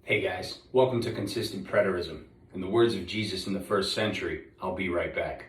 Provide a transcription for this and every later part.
Hey guys, welcome to Consistent Preterism. In the words of Jesus in the first century, I'll be right back.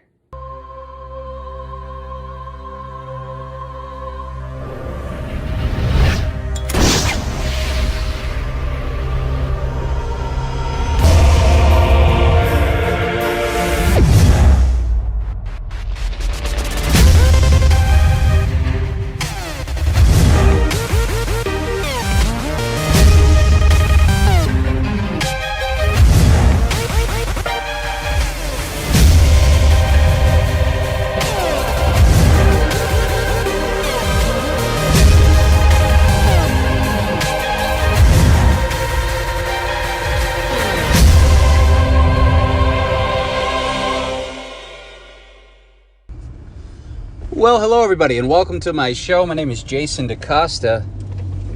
Well, hello everybody, and welcome to my show. My name is Jason DaCosta.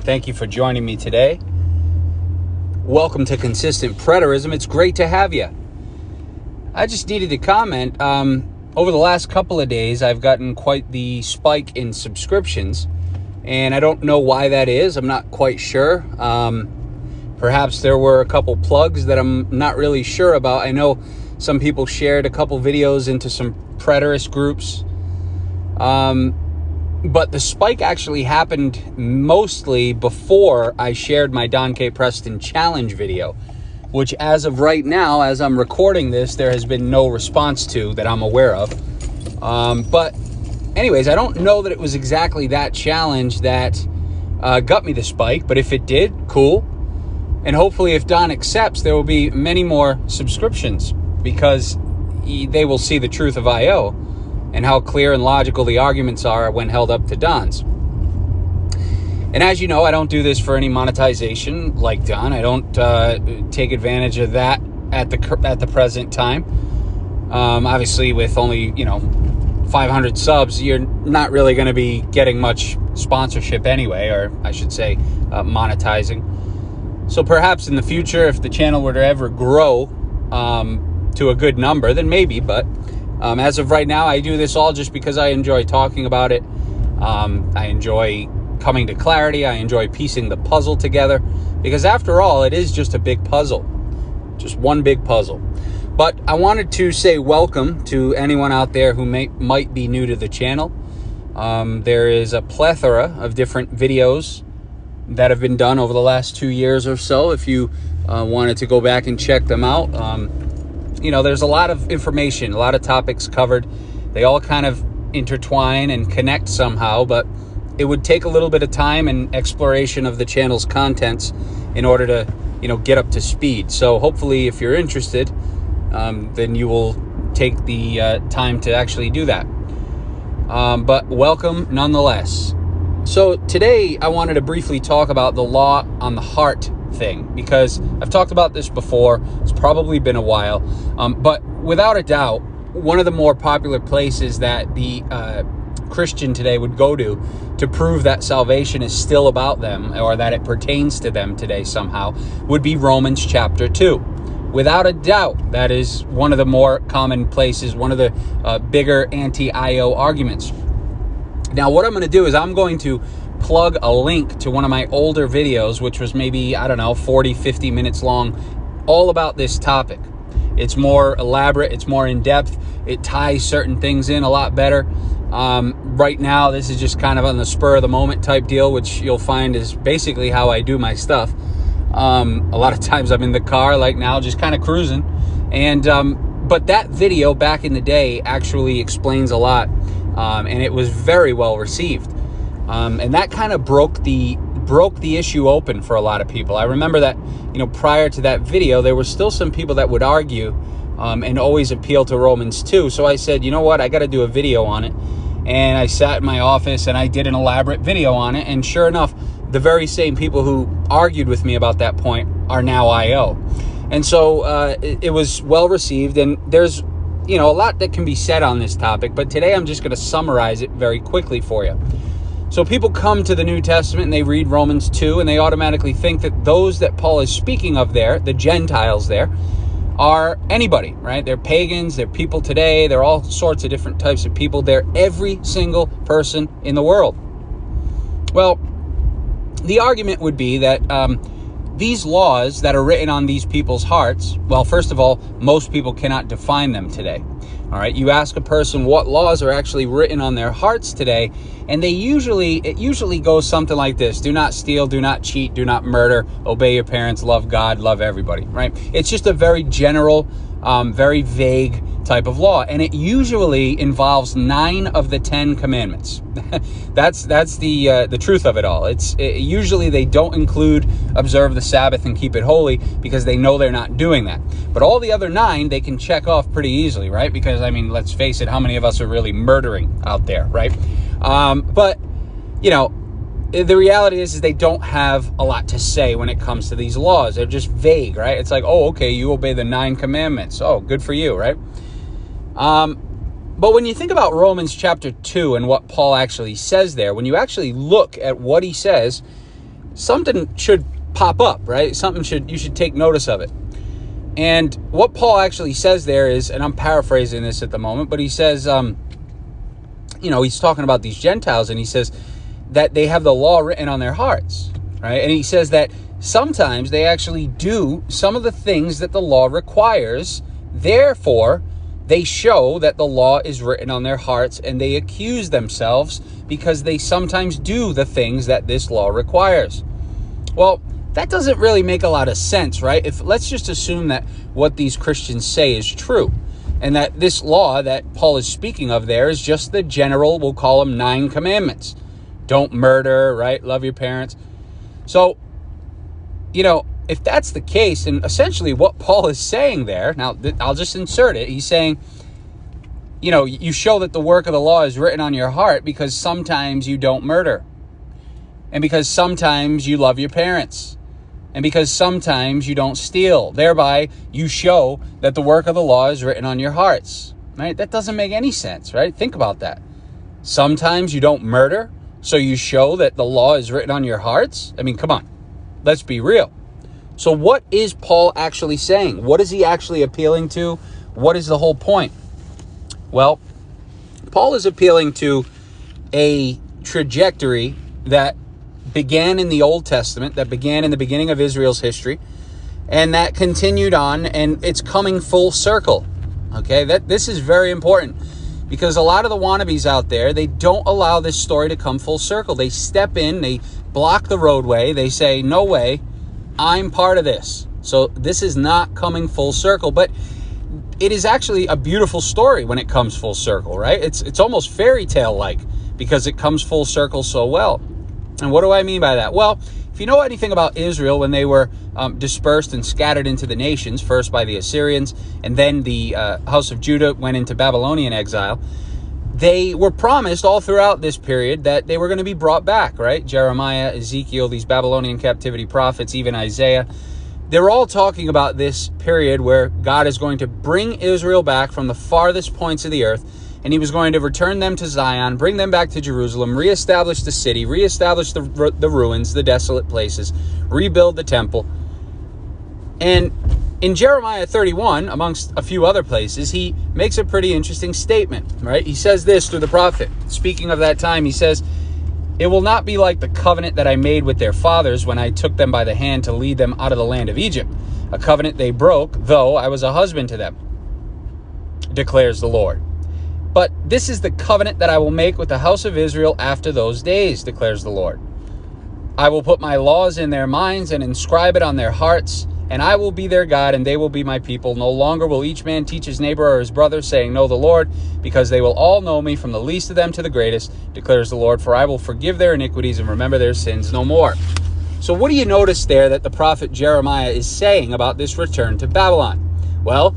Thank you for joining me today. Welcome to Consistent Preterism. It's great to have you. I just needed to comment. Over the last couple of days, I've gotten quite the spike in subscriptions, and I don't know why that is. I'm not quite sure. Perhaps there were a couple plugs that I'm not really sure about. I know some people shared a couple videos into some preterist groups. But the spike actually happened mostly before I shared my Don K. Preston challenge video, which as of right now, as I'm recording this, there has been no response to that I'm aware of. But anyways, I don't know that it was exactly that challenge that got me the spike, but if it did, cool. And hopefully if Don accepts, there will be many more subscriptions because they will see the truth of I.O. and how clear and logical the arguments are when held up to Don's. And as you know, I don't do this for any monetization like Don. I don't take advantage of that at the present time. Obviously, with only 500 subs, you're not really going to be getting much sponsorship anyway, or I should say, monetizing. So perhaps in the future, if the channel were to ever grow to a good number, then maybe, but as of right now, I do this all just because I enjoy talking about it. I enjoy coming to clarity. I enjoy piecing the puzzle together because after all, it is just a big puzzle, just one big puzzle. But I wanted to say welcome to anyone out there who might be new to the channel. There is a plethora of different videos that have been done over the last 2 years or so. If you wanted to go back and check them out, there's a lot of information, a lot of topics covered. They all kind of intertwine and connect somehow, but it would take a little bit of time and exploration of the channel's contents in order to, get up to speed. So hopefully if you're interested, then you will take the time to actually do that. But welcome nonetheless. So today I wanted to briefly talk about the law on the heart thing, because I've talked about this before. It's probably been a while, but without a doubt, one of the more popular places that the Christian today would go to prove that salvation is still about them or that it pertains to them today somehow would be Romans chapter 2. Without a doubt, that is one of the more common places, one of the bigger anti-IO arguments. Now, what I'm going to do is I'm going to plug a link to one of my older videos, which was maybe, 40, 50 minutes long, all about this topic. It's more elaborate, it's more in-depth, it ties certain things in a lot better. Right now, this is just kind of on the spur of the moment type deal, which you'll find is basically how I do my stuff. A lot of times I'm in the car, like now, just kind of cruising. And but that video back in the day actually explains a lot, and it was very well received. And that kind of broke the issue open for a lot of people. I remember that, prior to that video, there were still some people that would argue and always appeal to Romans 2. So I said, you know what, I got to do a video on it. And I sat in my office and I did an elaborate video on it. And sure enough, the very same people who argued with me about that point are now IO. And so it was well received. And there's, a lot that can be said on this topic. But today I'm just going to summarize it very quickly for you. So people come to the New Testament and they read Romans 2 and they automatically think that those that Paul is speaking of there, the Gentiles there, are anybody, right? They're pagans, they're people today, they're all sorts of different types of people. They're every single person in the world. Well, the argument would be that these laws that are written on these people's hearts, well, first of all, most people cannot define them today. All right, you ask a person what laws are actually written on their hearts today, and it usually goes something like this: do not steal, do not cheat, do not murder, obey your parents, love God, love everybody, right? It's just a very general, very vague type of law, and it usually involves 9 of the 10 commandments. That's the truth of it all. Usually they don't include observe the Sabbath and keep it holy, because they know they're not doing that. But all the other 9 they can check off pretty easily, right? Because I mean, let's face it, how many of us are really murdering out there, right? But you know, the reality is they don't have a lot to say when it comes to these laws. They're just vague, right? It's like, oh, okay, you obey the 9 commandments. Oh, good for you, right? But when you think about Romans chapter 2 and what Paul actually says there, when you actually look at what he says, something should pop up, right? You should take notice of it. And what Paul actually says there is, and I'm paraphrasing this at the moment, but he says, he's talking about these Gentiles, and he says that they have the law written on their hearts, right? And he says that sometimes they actually do some of the things that the law requires. Therefore, they show that the law is written on their hearts, and they accuse themselves because they sometimes do the things that this law requires. Well, that doesn't really make a lot of sense, right? Let's just assume that what these Christians say is true, and that this law that Paul is speaking of there is just the general, we'll call them 9 commandments. Don't murder, right? Love your parents. So, if that's the case, and essentially what Paul is saying there, now I'll just insert it. He's saying, you show that the work of the law is written on your heart because sometimes you don't murder, and because sometimes you love your parents, and because sometimes you don't steal. Thereby, you show that the work of the law is written on your hearts, right? That doesn't make any sense, right? Think about that. Sometimes you don't murder, so you show that the law is written on your hearts? I mean, come on. Let's be real. So what is Paul actually saying? What is he actually appealing to? What is the whole point? Well, Paul is appealing to a trajectory that began in the Old Testament, that began in the beginning of Israel's history, and that continued on, and it's coming full circle. Okay, this is very important, because a lot of the wannabes out there, they don't allow this story to come full circle. They step in, they block the roadway, they say, no way, I'm part of this. So this is not coming full circle, but it is actually a beautiful story when it comes full circle, right? It's almost fairy tale like, because it comes full circle so well. And what do I mean by that? Well, if you know anything about Israel, when they were dispersed and scattered into the nations, first by the Assyrians, and then the house of Judah went into Babylonian exile, they were promised all throughout this period that they were going to be brought back, right? Jeremiah, Ezekiel, these Babylonian captivity prophets, even Isaiah, they're all talking about this period where God is going to bring Israel back from the farthest points of the earth, and he was going to return them to Zion, bring them back to Jerusalem, reestablish the city, reestablish the ruins, the desolate places, rebuild the temple. And in Jeremiah 31, amongst a few other places, he makes a pretty interesting statement, right? He says this through the prophet. Speaking of that time, he says, "It will not be like the covenant that I made with their fathers when I took them by the hand to lead them out of the land of Egypt, a covenant they broke, though I was a husband to them, declares the Lord. But this is the covenant that I will make with the house of Israel after those days, declares the Lord. I will put my laws in their minds and inscribe it on their hearts, and I will be their God, and they will be my people. No longer will each man teach his neighbor or his brother, saying, know the Lord, because they will all know me, from the least of them to the greatest, declares the Lord. For I will forgive their iniquities and remember their sins no more." So what do you notice there that the prophet Jeremiah is saying about this return to Babylon? Well,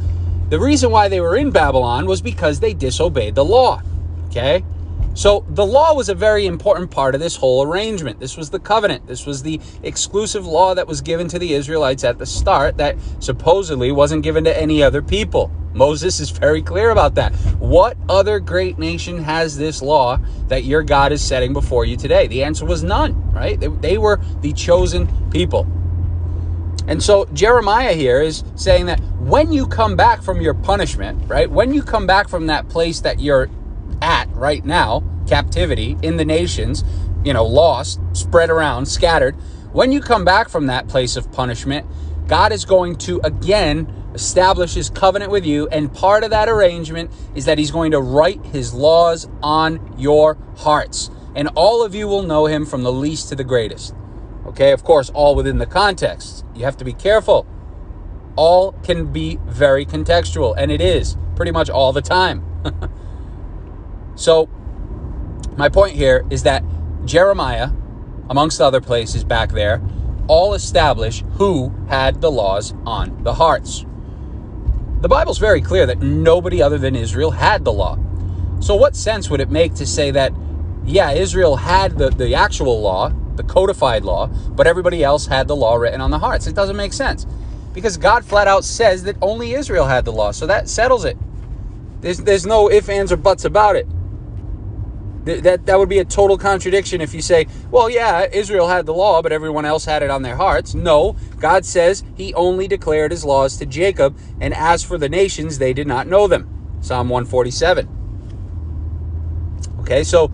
the reason why they were in Babylon was because they disobeyed the law, okay? So the law was a very important part of this whole arrangement. This was the covenant. This was the exclusive law that was given to the Israelites at the start that supposedly wasn't given to any other people. Moses is very clear about that. What other great nation has this law that your God is setting before you today? The answer was none, right? They were the chosen people. And so Jeremiah here is saying that when you come back from your punishment, right? When you come back from that place that you're at right now, captivity in the nations, lost, spread around, scattered. When you come back from that place of punishment, God is going to again establish his covenant with you, and part of that arrangement is that he's going to write his laws on your hearts, and all of you will know him from the least to the greatest. Okay, of course, all within the context. You have to be careful. All can be very contextual, and it is pretty much all the time. So my point here is that Jeremiah, amongst other places back there, all establish who had the laws on the hearts. The Bible's very clear that nobody other than Israel had the law. So what sense would it make to say that, yeah, Israel had the actual law, the codified law, but everybody else had the law written on the hearts? It doesn't make sense, because God flat out says that only Israel had the law. So that settles it. There's no ifs, ands, or buts about it. That would be a total contradiction if you say, well, yeah, Israel had the law, but everyone else had it on their hearts. No, God says he only declared his laws to Jacob, and as for the nations, they did not know them. Psalm 147. Okay, so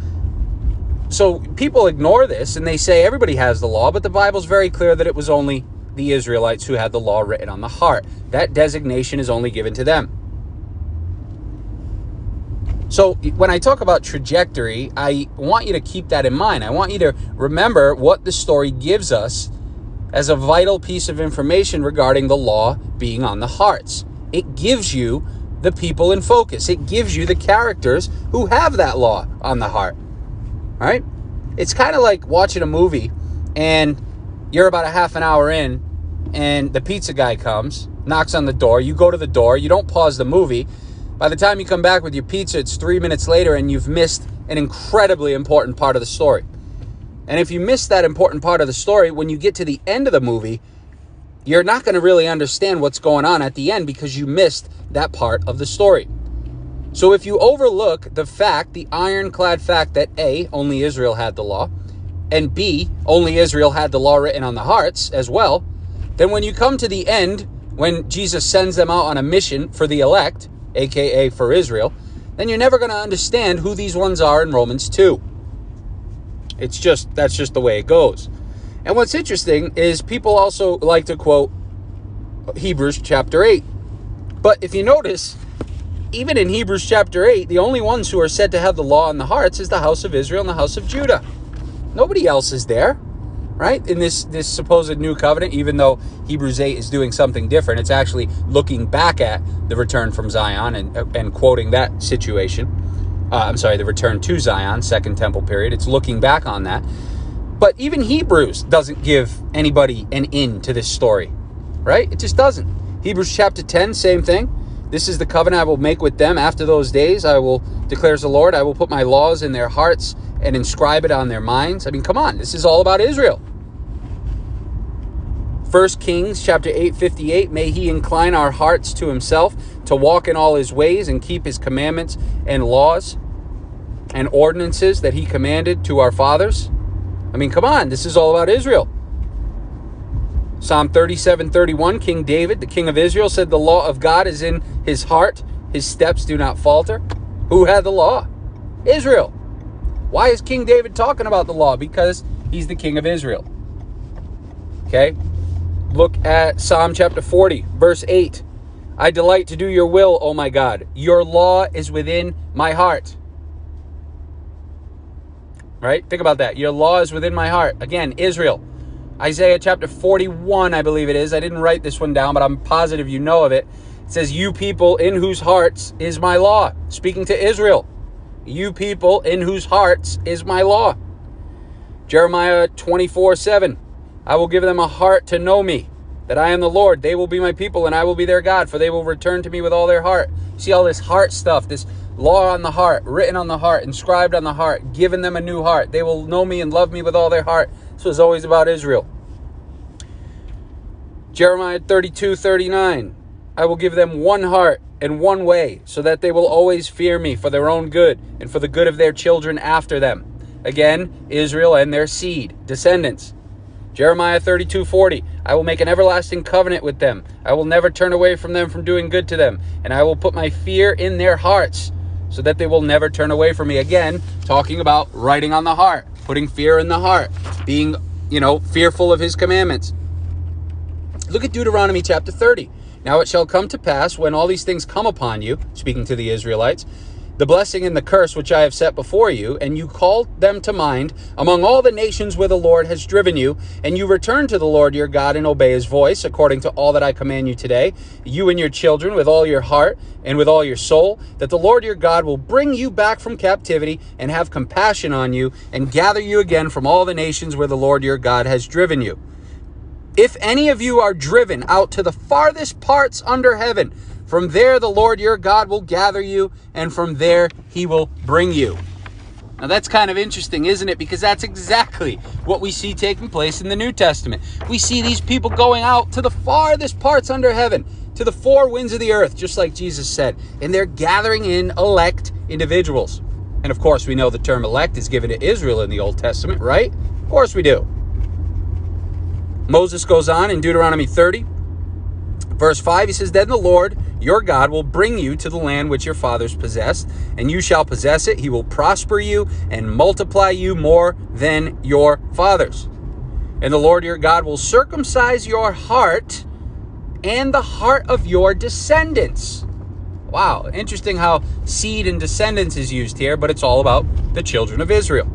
people ignore this, and they say everybody has the law, but the Bible's very clear that it was only the Israelites who had the law written on the heart. That designation is only given to them. So when I talk about trajectory, I want you to keep that in mind. I want you to remember what the story gives us as a vital piece of information regarding the law being on the hearts. It gives you the people in focus. It gives you the characters who have that law on the heart. All right? It's kind of like watching a movie and you're about a half an hour in and the pizza guy comes, knocks on the door. You go to the door. You don't pause the movie. By the time you come back with your pizza, it's 3 minutes later and you've missed an incredibly important part of the story. And if you miss that important part of the story, when you get to the end of the movie, you're not going to really understand what's going on at the end because you missed that part of the story. So if you overlook the ironclad fact that A, only Israel had the law, and B, only Israel had the law written on the hearts as well, then when you come to the end, when Jesus sends them out on a mission for the elect, aka for Israel, then you're never going to understand who these ones are in Romans 2. That's just the way it goes. And what's interesting is people also like to quote Hebrews chapter 8. But if you notice, even in Hebrews chapter 8, the only ones who are said to have the law on the hearts is the house of Israel and the house of Judah. Nobody else is there, right? In this supposed new covenant, even though Hebrews 8 is doing something different. It's actually looking back at the return from Zion and quoting that situation. The return to Zion, Second Temple period. It's looking back on that. But even Hebrews doesn't give anybody an in to this story, right? It just doesn't. Hebrews chapter 10, same thing. This is the covenant I will make with them after those days. I will, declares the Lord, I will put my laws in their hearts and inscribe it on their minds. I mean, come on, this is all about Israel. 1 Kings chapter 8:58, may he incline our hearts to himself, to walk in all his ways and keep his commandments and laws and ordinances that he commanded to our fathers. I mean, come on, this is all about Israel. Psalm 37:31, King David, the king of Israel, said the law of God is in his heart. His steps do not falter. Who had the law? Israel. Why is King David talking about the law? Because he's the king of Israel. Okay? Look at Psalm chapter 40, verse 8. I delight to do your will, O my God. Your law is within my heart. Right? Think about that. Your law is within my heart. Again, Israel. Isaiah chapter 41, I believe it is. I didn't write this one down, but I'm positive you know of it. It says, you people in whose hearts is my law. Speaking to Israel. You people in whose hearts is my law. Jeremiah 24:7. I will give them a heart to know me, that I am the Lord. They will be my people, and I will be their God, for they will return to me with all their heart. See all this heart stuff, this law on the heart, written on the heart, inscribed on the heart, giving them a new heart. They will know me and love me with all their heart. This was always about Israel. Jeremiah 32:39. I will give them one heart and one way, so that they will always fear me for their own good and for the good of their children after them. Again, Israel and their seed, descendants. Jeremiah 32:40. I will make an everlasting covenant with them. I will never turn away from them from doing good to them. And I will put my fear in their hearts, so that they will never turn away from me. Again, talking about writing on the heart, putting fear in the heart, being fearful of his commandments. Look at Deuteronomy chapter 30. Now it shall come to pass when all these things come upon you, speaking to the Israelites, the blessing and the curse which I have set before you, and you call them to mind among all the nations where the Lord has driven you, and you return to the Lord your God and obey his voice, according to all that I command you today, you and your children with all your heart and with all your soul, that the Lord your God will bring you back from captivity and have compassion on you and gather you again from all the nations where the Lord your God has driven you. If any of you are driven out to the farthest parts under heaven, from there the Lord your God will gather you, and from there he will bring you. Now that's kind of interesting, isn't it? Because that's exactly what we see taking place in the New Testament. We see these people going out to the farthest parts under heaven, to the four winds of the earth, just like Jesus said. And they're gathering in elect individuals. And of course we know the term elect is given to Israel in the Old Testament, right? Of course we do. Moses goes on in Deuteronomy 30, verse 5, he says, Then the Lord your God will bring you to the land which your fathers possessed, and you shall possess it. He will prosper you and multiply you more than your fathers. And the Lord your God will circumcise your heart and the heart of your descendants. Wow, interesting how seed and descendants is used here, but it's all about the children of Israel.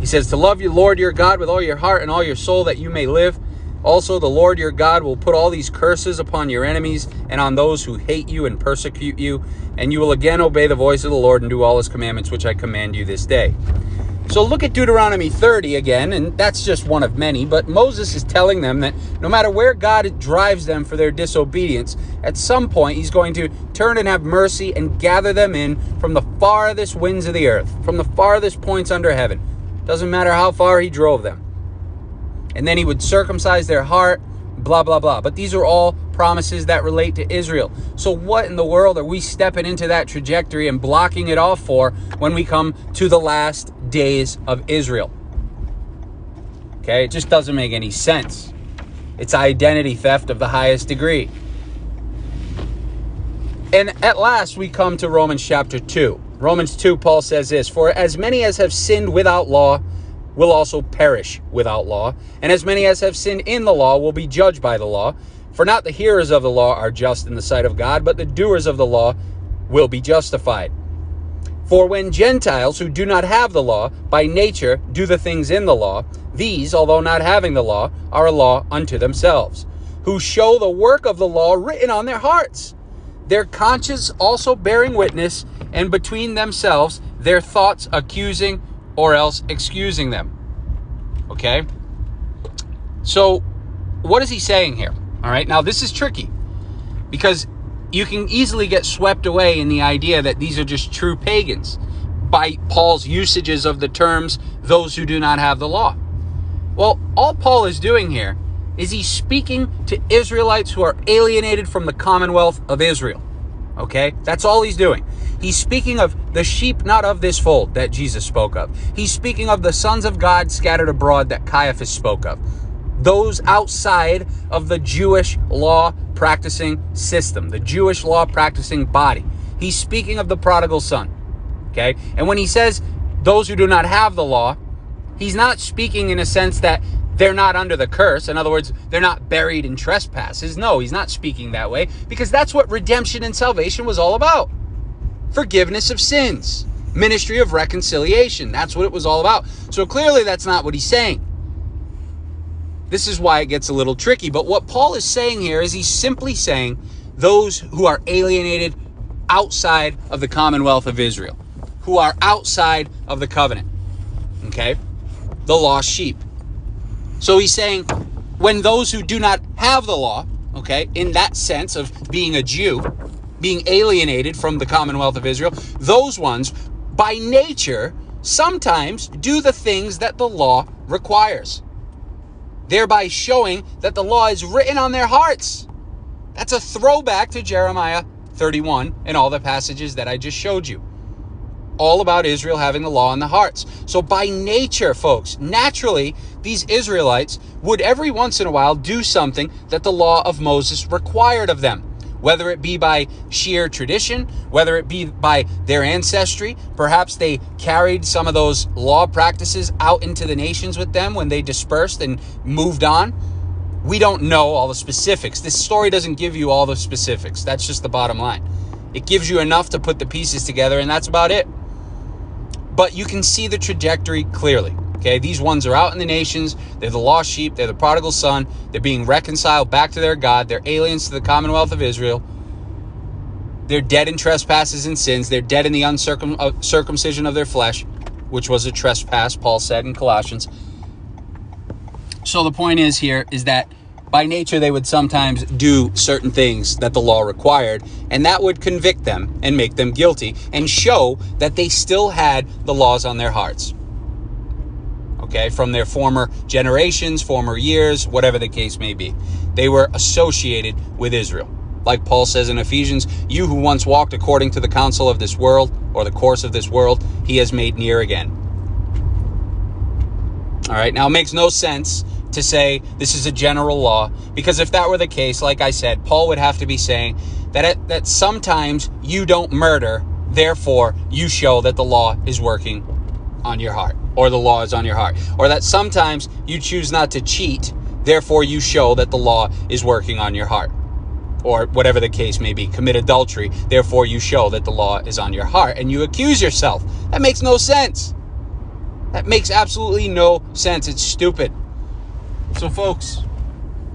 He says, to love your Lord your God with all your heart and all your soul, that you may live. Also, the Lord your God will put all these curses upon your enemies and on those who hate you and persecute you. And you will again obey the voice of the Lord and do all his commandments, which I command you this day. So look at Deuteronomy 30 again, and that's just one of many. But Moses is telling them that no matter where God drives them for their disobedience, at some point he's going to turn and have mercy and gather them in from the farthest winds of the earth, from the farthest points under heaven. Doesn't matter how far he drove them. And then he would circumcise their heart, blah, blah, blah. But these are all promises that relate to Israel. So what in the world are we stepping into that trajectory and blocking it off for when we come to the last days of Israel? Okay, it just doesn't make any sense. It's identity theft of the highest degree. And at last we come to Romans chapter 2. Romans 2, Paul says this, For as many as have sinned without law will also perish without law, and as many as have sinned in the law will be judged by the law. For not the hearers of the law are just in the sight of God, but the doers of the law will be justified. For when Gentiles who do not have the law by nature do the things in the law, these, although not having the law, are a law unto themselves, who show the work of the law written on their hearts, their conscience also bearing witness, and between themselves their thoughts accusing or else excusing them. Okay? So, what is he saying here? All right, now this is tricky because you can easily get swept away in the idea that these are just true pagans by Paul's usages of the terms, those who do not have the law. Well, all Paul is doing here is he's speaking to Israelites who are alienated from the commonwealth of Israel. Okay? That's all he's doing. He's speaking of the sheep not of this fold that Jesus spoke of. He's speaking of the sons of God scattered abroad that Caiaphas spoke of. Those outside of the Jewish law practicing system, the Jewish law practicing body. He's speaking of the prodigal son. Okay? And when he says those who do not have the law, he's not speaking in a sense that they're not under the curse. In other words, they're not buried in trespasses. No, he's not speaking that way, because that's what redemption and salvation was all about. Forgiveness of sins, ministry of reconciliation. That's what it was all about. So clearly that's not what he's saying. This is why it gets a little tricky. But what Paul is saying here is he's simply saying those who are alienated outside of the commonwealth of Israel, who are outside of the covenant. Okay? The lost sheep. So he's saying when those who do not have the law, okay, in that sense of being a Jew, being alienated from the commonwealth of Israel, those ones by nature sometimes do the things that the law requires, thereby showing that the law is written on their hearts. That's a throwback to Jeremiah 31 and all the passages that I just showed you. All about Israel having the law in the hearts. So by nature, folks, naturally, these Israelites would every once in a while do something that the law of Moses required of them. whether it be by sheer tradition, whether it be by their ancestry. Perhaps they carried some of those law practices out into the nations with them when they dispersed and moved on. We don't know all the specifics. This story doesn't give you all the specifics. That's just the bottom line. It gives you enough to put the pieces together, and that's about it. But you can see the trajectory clearly. Okay, these ones are out in the nations. They're the lost sheep. They're the prodigal son. They're being reconciled back to their God. They're aliens to the commonwealth of Israel. They're dead in trespasses and sins. They're dead in the uncircumcision of their flesh, which was a trespass, Paul said in Colossians. So the point is here is that by nature, they would sometimes do certain things that the law required, and that would convict them and make them guilty and show that they still had the laws on their hearts. Okay, from their former generations, former years, whatever the case may be. They were associated with Israel. Like Paul says in Ephesians, you who once walked according to the counsel of this world, or the course of this world, he has made near again. All right, now it makes no sense to say this is a general law, because if that were the case, like I said, Paul would have to be saying that sometimes you don't murder, therefore you show that the law is working on your heart, or the law is on your heart, or that sometimes you choose not to cheat, therefore you show that the law is working on your heart, or whatever the case may be. Commit adultery, therefore you show that the law is on your heart, and you accuse yourself. That makes no sense. That makes absolutely no sense. It's stupid. So folks,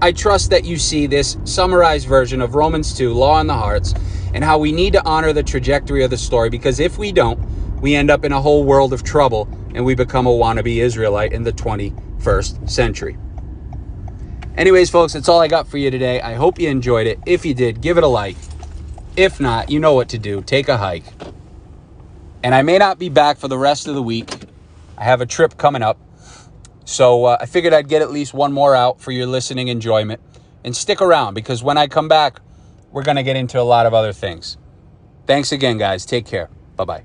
I trust that you see this summarized version of Romans 2, Law in the Hearts, and how we need to honor the trajectory of the story, because if we don't, we end up in a whole world of trouble and we become a wannabe Israelite in the 21st century. Anyways, folks, that's all I got for you today. I hope you enjoyed it. If you did, give it a like. If not, you know what to do. Take a hike. And I may not be back for the rest of the week. I have a trip coming up. So I figured I'd get at least one more out for your listening enjoyment. And stick around, because when I come back, we're going to get into a lot of other things. Thanks again, guys. Take care. Bye-bye.